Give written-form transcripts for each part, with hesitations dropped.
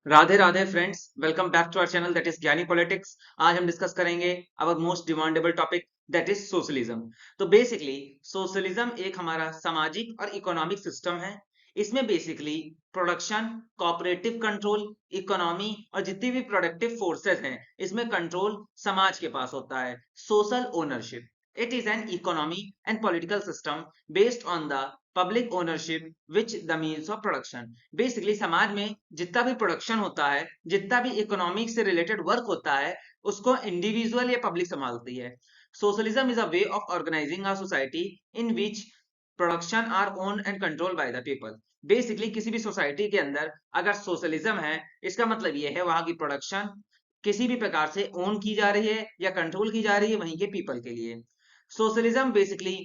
Radhe Radhe friends, welcome back to our channel that is Gyani politics. आज हम discuss करेंगे our most demandable topic that is socialism. तो basically socialism एक हमारा सामाजिक और इकोनॉमिक सिस्टम है। इसमें basically production, cooperative control, economy और जितनी भी प्रोडक्टिव फोर्सेस हैं इसमें कंट्रोल समाज के पास होता है। Social ownership, it is an economy and political system based on the public ownership which the means of production. Basically समाज में जितना भी प्रोडक्शन होता है, जितना भी इकोनॉमिक से रिलेटेड वर्क होता है, उसको इंडिविजुअल या पब्लिक संभालती है। Socialism is a way of organizing a society in which production are own and control by the people. Basically किसी भी सोसाइटी के अंदर अगर सोशलिज्म है, इसका मतलब ये है वहां की प्रोडक्शन किसी भी प्रकार से ओन की जा रही है या कंट्रोल की जा रही है वहीं के पीपल के लिए। सोशलिज्म बेसिकली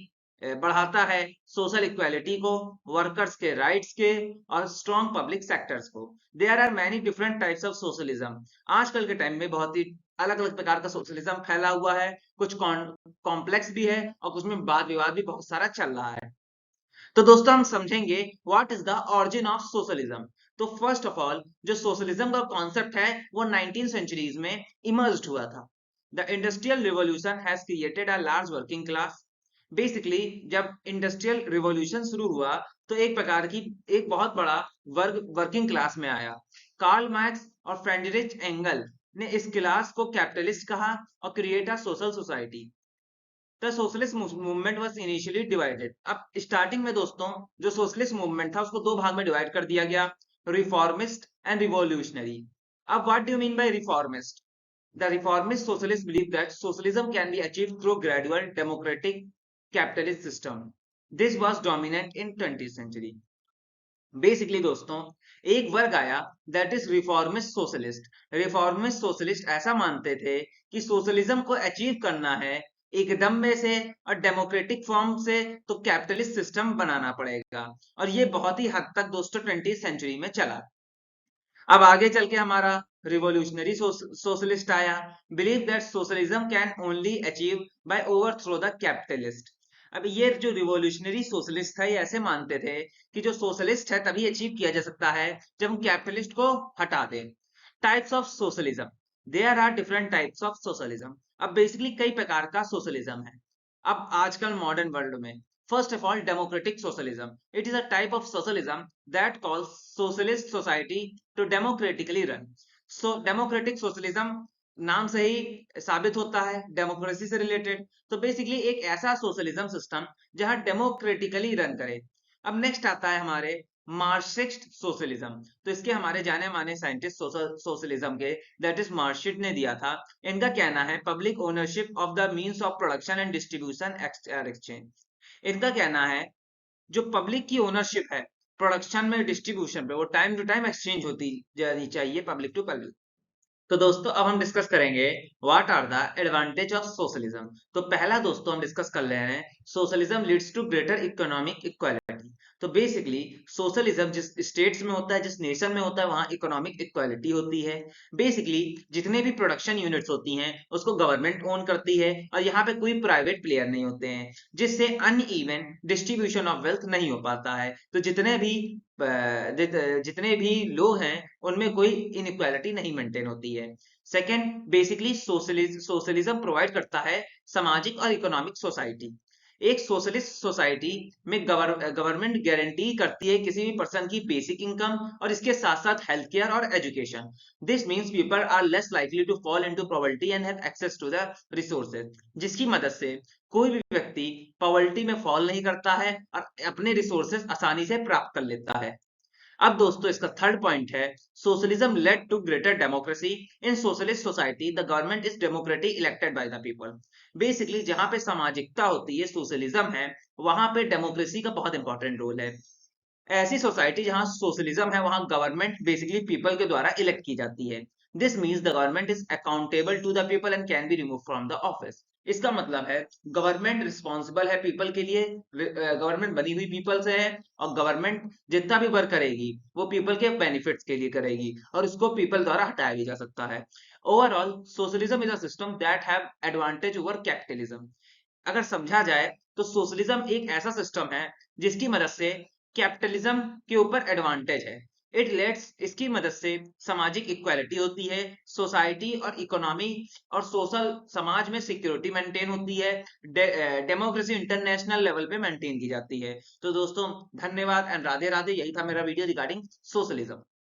बढ़ाता है सोशल इक्वालिटी को, वर्कर्स के राइट्स के और स्ट्रॉन्ग पब्लिक सेक्टर्स को। There are many different types of socialism. आजकल के टाइम में बहुत ही अलग अलग प्रकार का सोशलिज्म फैला हुआ है। कुछ कॉम्प्लेक्स भी है और कुछ में वाद विवाद भी बहुत सारा चल रहा है। तो दोस्तों हम समझेंगे what is the origin of socialism. तो फर्स्ट ऑफ ऑल जो सोशलिज्म का कॉन्सेप्ट है वो 19 सेंचुरीज में इमर्ज हुआ था। The industrial revolution has created a large working class. Basically जब इंडस्ट्रियल रिवॉल्यूशन शुरू हुआ तो एक प्रकार की एक बहुत बड़ा वर्किंग क्लास में आया। कार्ल मार्क्स और फ्रेडरिच एंगल ने इस क्लास को कैपिटलिस्ट कहा और create a social society. The socialist movement was initially divided. अब स्टार्टिंग में दोस्तों जो सोशलिस्ट मूवमेंट था उसको दो भाग में डिवाइड कर दिया गया, रिफॉर्मिस्ट एंड रिवॉल्यूशनरी। अब what do you mean by reformist? The reformist socialists believe that socialism can be achieved through gradual democratic capitalist system. This was dominant in 20th century. Basically दोस्तों एक वर्ग आया that is reformist socialist. Reformist socialist ऐसा मानते थे कि socialism को achieve करना है एकदम में से और डेमोक्रेटिक फॉर्म से तो कैपिटलिस्ट सिस्टम बनाना पड़ेगा। और ये बहुत ही हद तक दोस्तों 20th सेंचुरी में चला। अब आगे चल के हमारा रिवोल्यूशनरी सोशलिस्ट आया। Believe that socialism can only achieve by overthrow the capitalist. अब ये जो रिवोल्यूशनरी सोशलिस्ट था ये ऐसे मानते थे कि जो सोशलिस्ट है तभी अचीव किया जा सकता है जब हम कैपिटलिस्ट को हटा दें। Types of socialism, there are different types of socialism. अब बेसिकली कई प्रकार का सोशलिज्म है अब आजकल मॉडर्न वर्ल्ड में। First of all democratic socialism, it is a type of socialism that calls socialist society to democratically run. So democratic socialism नाम से ही साबित होता है डेमोक्रेसी से रिलेटेड। तो बेसिकली एक ऐसा सोशलिज्म सिस्टम जहां डेमोक्रेटिकली रन करे। अब नेक्स्ट आता है हमारे मार्क्सिस्ट सोशलिज्म। तो इसके हमारे जाने माने साइंटिस्ट सोशलिज्म के दैट इज मार्क्सिस्ट ने दिया था। इनका कहना है public ownership of the means of production and distribution exchange. इनका कहना है जो पब्लिक की ओनरशिप है प्रोडक्शन में डिस्ट्रीब्यूशन पे वो टाइम टू टाइम एक्सचेंज होती जानी चाहिए पब्लिक टू पब्लिक। तो दोस्तों अब हम डिस्कस करेंगे what are the advantage of socialism. तो पहला दोस्तों हम डिस्कस कर रहे हैं socialism leads to greater economic equality. तो बेसिकली सोशलिज्म जिस स्टेट्स में होता है, जिस नेशन में होता है, वहां इकोनॉमिक इक्वालिटी होती है। बेसिकली जितने भी प्रोडक्शन यूनिट्स होती हैं उसको गवर्नमेंट ओन करती है और यहाँ पे कोई प्राइवेट प्लेयर नहीं होते हैं, जिससे अनइवन डिस्ट्रीब्यूशन ऑफ वेल्थ नहीं हो पाता है। तो जितने भी लोग हैं उनमें कोई इनइक्वालिटी नहीं मेंटेन होती है। सेकंड बेसिकली सोशलिज्म प्रोवाइड करता है सामाजिक और इकोनॉमिक सोसाइटी। एक सोशलिस्ट सोसाइटी में गवर्नमेंट गारंटी करती है किसी भी पर्सन की बेसिक इनकम और इसके साथ साथ हेल्थ केयर और education. This means people are less likely to fall into poverty and have access to the resources, जिसकी मदद से कोई भी व्यक्ति पॉवर्टी में फॉल नहीं करता है और अपने रिसोर्सेज आसानी से प्राप्त कर लेता है। अब दोस्तों इसका थर्ड पॉइंट है socialism led to greater democracy. In socialist society the government is democratic elected by the people. Basically जहां पे सामाजिकता होती है, सोशलिज्म है, वहां पे डेमोक्रेसी का बहुत इंपॉर्टेंट रोल है। ऐसी सोसाइटी जहां सोशलिज्म है वहां गवर्नमेंट बेसिकली पीपल के द्वारा इलेक्ट की जाती है। This means the government is accountable to the people and can be remove from the office. इसका मतलब है गवर्नमेंट रिस्पॉन्सिबल है पीपल के लिए, गवर्नमेंट बनी हुई पीपल से है और गवर्नमेंट जितना भी वर्क करेगी वो पीपल के बेनिफिट्स के लिए करेगी और उसको पीपल द्वारा हटाया भी जा सकता है। Overall socialism is a system that have advantage over capitalism. अगर समझा जाए तो सोशलिज्म एक ऐसा सिस्टम है जिसकी मदद से कैपिटलिज्म के ऊपर एडवांटेज है। इट लेट्स, इसकी मदद से सामाजिक इक्वालिटी होती है, सोसाइटी और इकोनॉमी और सोशल समाज में सिक्योरिटी मेंटेन होती है, डेमोक्रेसी इंटरनेशनल लेवल पे मेंटेन की जाती है। तो दोस्तों धन्यवाद एंड राधे राधे, यही था मेरा वीडियो रिगार्डिंग सोशलिज्म।